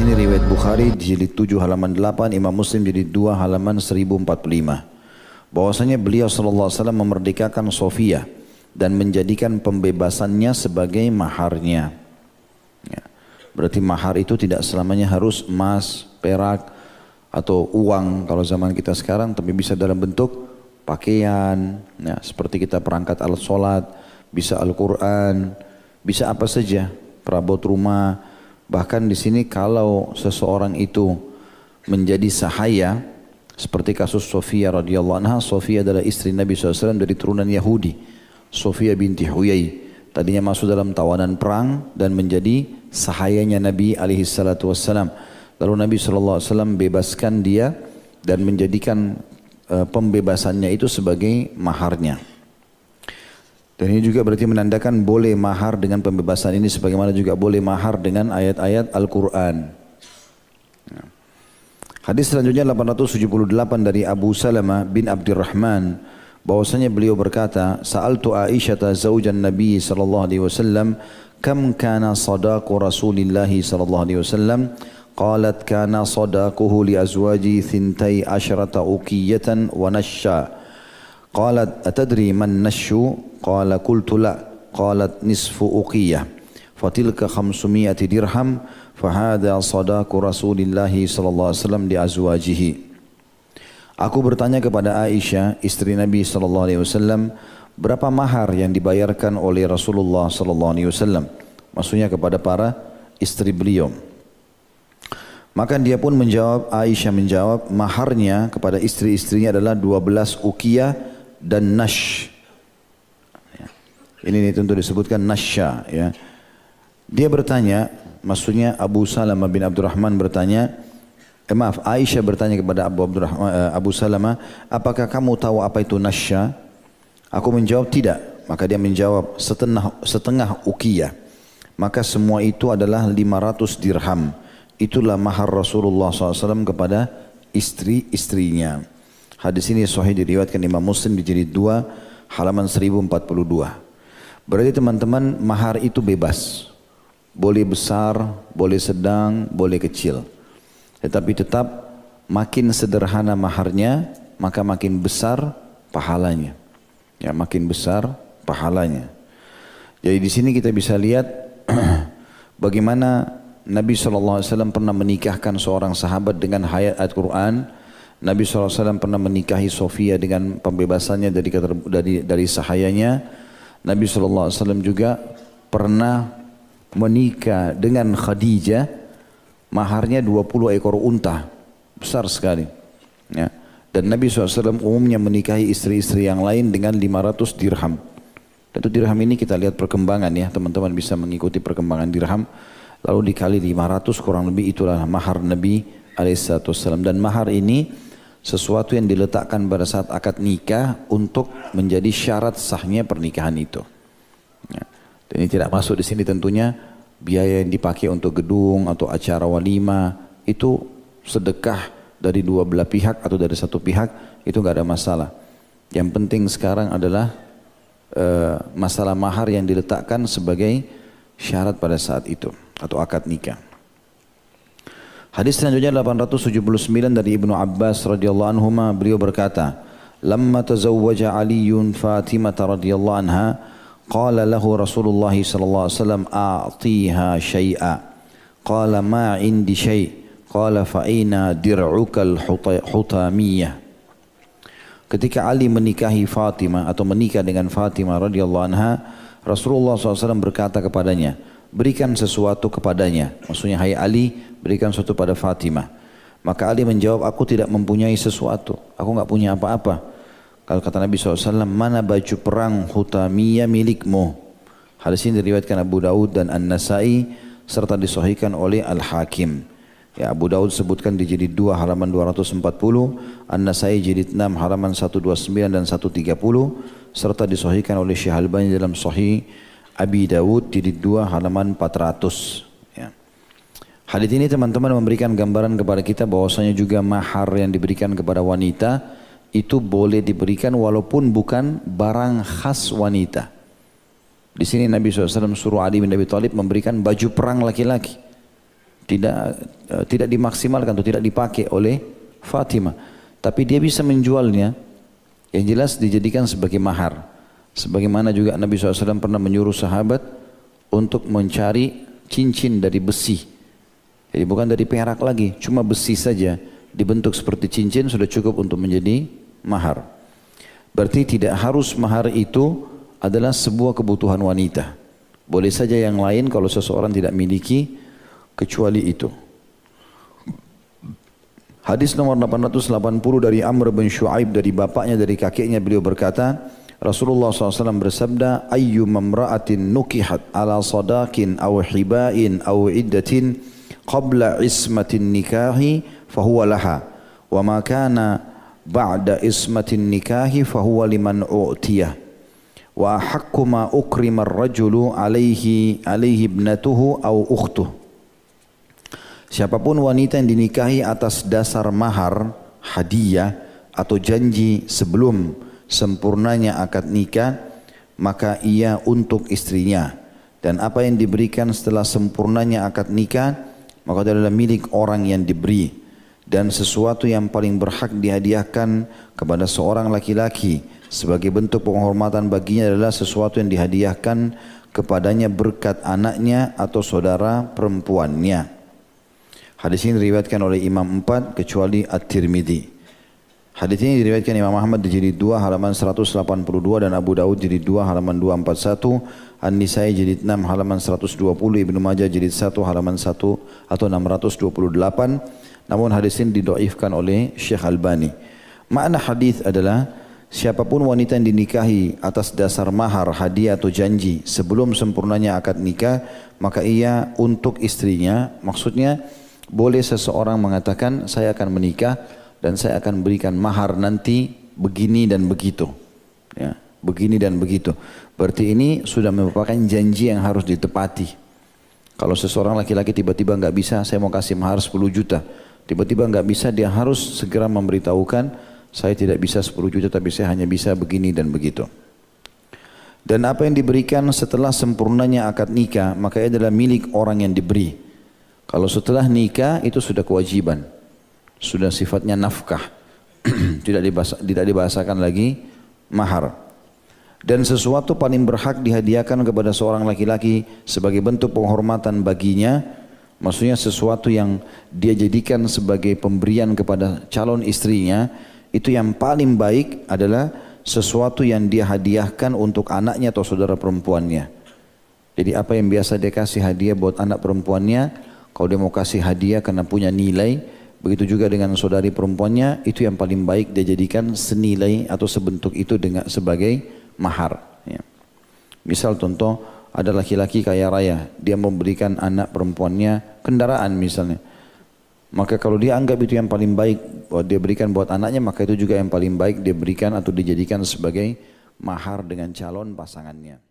ini riwayat Bukhari jilid 7 halaman 8, Imam Muslim jilid 2 halaman 1045. Bahwasanya beliau sallallahu alaihi wasallam memerdekakan Sofia dan menjadikan pembebasannya sebagai maharnya. Ya. Berarti mahar itu tidak selamanya harus emas, perak atau uang kalau zaman kita sekarang, tapi bisa dalam bentuk pakaian, ya, seperti kita perangkat alat sholat, bisa Al-Quran, bisa apa saja, perabot rumah. Bahkan di sini kalau seseorang itu menjadi sahaya, seperti kasus Sofia radhiyallahu anha. Sofia adalah istri Nabi SAW dari turunan Yahudi, Sofia binti Huyai. Tadinya masuk dalam tawanan perang dan menjadi sahayanya Nabi SAW. Lalu Nabi SAW bebaskan dia dan menjadikan pembebasannya itu sebagai maharnya. Dan ini juga berarti menandakan boleh mahar dengan pembebasan ini, sebagaimana juga boleh mahar dengan ayat-ayat Al-Quran. Hadis selanjutnya 878 dari Abu Salamah bin Abdurrahman, bahwasanya beliau berkata, Sa'altu Aisyata zaujan Nabi sallallahu alaihi wasallam, kam kana sadaqu Rasulillah sallallahu alaihi wasallam? Qalat kana sadaquhu li azwaji 12 uqiyatan wa nashya. Qalat atadri man nashu? Qala qultu la. Qalat nisfu uqiyah. Fatilka 500 dirham. Fahada sadaqu Rasulillah sallallahu alaihi wasallam li azwajihi. Aku bertanya kepada Aisyah, istri Nabi sallallahu alaihi wasallam, berapa mahar yang dibayarkan oleh Rasulullah sallallahu alaihi wasallam? Maksudnya kepada para istri beliau. Maka dia pun menjawab, Aisyah menjawab, maharnya kepada istri-istrinya adalah 12 uqiyah dan nash. Ini tentu disebutkan nasya, ya. Dia bertanya, maksudnya Abu Salamah bin Abdurrahman bertanya, Aisyah bertanya kepada Abu Salamah, apakah kamu tahu apa itu nasya? Aku menjawab tidak. Maka dia menjawab setengah uqiyah. Maka semua itu adalah 500 dirham. Itulah mahar Rasulullah SAW kepada istri-istrinya. Hadis ini sahih diriwayatkan Imam Muslim di jilid 2 halaman 1042. Berarti teman-teman, mahar itu bebas. Boleh besar, boleh sedang, boleh kecil. Tetapi tetap makin sederhana maharnya, maka makin besar pahalanya. Ya, makin besar pahalanya. Jadi di sini kita bisa lihat bagaimana Nabi SAW pernah menikahkan seorang sahabat dengan ayat Al-Quran. Nabi SAW pernah menikahi Sofia dengan pembebasannya dari sahayanya. Nabi SAW juga pernah menikah dengan Khadijah, maharnya 20 ekor unta, besar sekali. Ya. Dan Nabi SAW umumnya menikahi istri-istri yang lain dengan 500 dirham. Tentu dirham ini kita lihat perkembangan, ya, teman-teman bisa mengikuti perkembangan dirham. Lalu dikali 500 kurang lebih itulah mahar Nabi SAW. Dan mahar ini sesuatu yang diletakkan pada saat akad nikah untuk menjadi syarat sahnya pernikahan itu. Ya. Dan ini tidak masuk di sini tentunya biaya yang dipakai untuk gedung atau acara walimah, itu sedekah dari dua belah pihak atau dari satu pihak, itu nggak ada masalah. Yang penting sekarang adalah masalah mahar yang diletakkan sebagai syarat pada saat itu atau akad nikah. Hadis selanjutnya 879 dari Ibnu Abbas radhiyallahu anhuma, beliau berkata, "Lamma tazawwaja Aliun Fatimah radhiyallahu anha, qala lahu Rasulullah sallallahu alaihi wasallam a'tiha syai'a." Qala ma 'indi syai'. Qala fa aina dir'uka al-hutamiyah. Ketika Ali menikahi Fatimah atau menikah dengan Fatimah radhiyallahu anha, Rasulullah SAW berkata kepadanya, berikan sesuatu kepadanya. Maksudnya, hai Ali, berikan sesuatu pada Fatimah. Maka Ali menjawab, aku tidak mempunyai sesuatu. Aku enggak punya apa-apa. Kalau kata Nabi SAW, mana baju perang Hutamiyah milikmu? Hadis ini diriwayatkan Abu Daud dan An-Nasai serta disahihkan oleh Al-Hakim. Ya, Abu Daud sebutkan di jilid 2 halaman 240, An-Nasai jilid 6 halaman 129 dan 130, serta disahihkan oleh Syekh Albani dalam Sahih Abi Dawud jilid 2 halaman 400. Ya. Hadis ini teman-teman memberikan gambaran kepada kita bahwasanya juga mahar yang diberikan kepada wanita itu boleh diberikan walaupun bukan barang khas wanita. Di sini Nabi SAW suruh Ali bin Abi Thalib memberikan baju perang laki-laki. tidak dimaksimalkan atau tidak dipakai oleh Fatimah. Tapi dia bisa menjualnya, yang jelas dijadikan sebagai mahar. Sebagaimana juga Nabi SAW pernah menyuruh sahabat untuk mencari cincin dari besi. Jadi bukan dari perak lagi, cuma besi saja dibentuk seperti cincin sudah cukup untuk menjadi mahar. Berarti tidak harus mahar itu adalah sebuah kebutuhan wanita. Boleh saja yang lain kalau seseorang tidak miliki kecuali itu. Hadis nomor 880 dari Amr bin Shu'aib dari bapaknya dari kakeknya, beliau berkata, Rasulullah SAW bersabda, ayyu mamra'atin nukihat ala sadakin aw hibain aw iddatin qabla ismatin nikahi fahuwa laha wa ma kana ba'da ismatin nikahi fahuwa liman u'tiyah wa haqqu ma ukrima ar-rajulu alaihi ibnatuhu aw ukhtuh. Siapapun wanita yang dinikahi atas dasar mahar, hadiah atau janji sebelum sempurnanya akad nikah, maka ia untuk istrinya, dan apa yang diberikan setelah sempurnanya akad nikah maka itu adalah milik orang yang diberi. Dan sesuatu yang paling berhak dihadiahkan kepada seorang laki-laki sebagai bentuk penghormatan baginya adalah sesuatu yang dihadiahkan kepadanya berkat anaknya atau saudara perempuannya. Hadis ini diriwayatkan oleh Imam 4 kecuali At-Tirmidzi. Hadis ini diriwayatkan Imam Ahmad di jilid 2 halaman 182 dan Abu Daud jilid 2 halaman 241, An-Nisai jilid 6 halaman 120, Ibnu Majah jilid 1 halaman 1 atau 628. Namun hadis ini didhaifkan oleh Syekh Albani. Makna hadis adalah siapapun wanita yang dinikahi atas dasar mahar, hadiah atau janji sebelum sempurnanya akad nikah, maka ia untuk istrinya. Maksudnya boleh seseorang mengatakan saya akan menikah dan saya akan berikan mahar nanti begini dan begitu, ya, begini dan begitu. Berarti ini sudah merupakan janji yang harus ditepati. Kalau seseorang laki-laki tiba-tiba nggak bisa, saya mau kasih mahar 10 juta, tiba-tiba nggak bisa, dia harus segera memberitahukan saya tidak bisa 10 juta tapi saya hanya bisa begini dan begitu. Dan apa yang diberikan setelah sempurnanya akad nikah maka itu adalah milik orang yang diberi. Kalau setelah nikah itu sudah kewajiban, sudah sifatnya nafkah, tidak dibahasakan lagi mahar. Dan sesuatu paling berhak dihadiahkan kepada seorang laki-laki sebagai bentuk penghormatan baginya, maksudnya sesuatu yang dia jadikan sebagai pemberian kepada calon istrinya, itu yang paling baik adalah sesuatu yang dia hadiahkan untuk anaknya atau saudara perempuannya. Jadi apa yang biasa dia kasih hadiah buat anak perempuannya, kalau dia mau kasih hadiah karena punya nilai, begitu juga dengan saudari perempuannya, itu yang paling baik dia jadikan senilai atau sebentuk itu dengan sebagai mahar. Ya. Misal contoh, ada laki-laki kaya raya, dia memberikan anak perempuannya kendaraan misalnya. Maka kalau dia anggap itu yang paling baik buat dia berikan buat anaknya, maka itu juga yang paling baik dia berikan atau dijadikan sebagai mahar dengan calon pasangannya.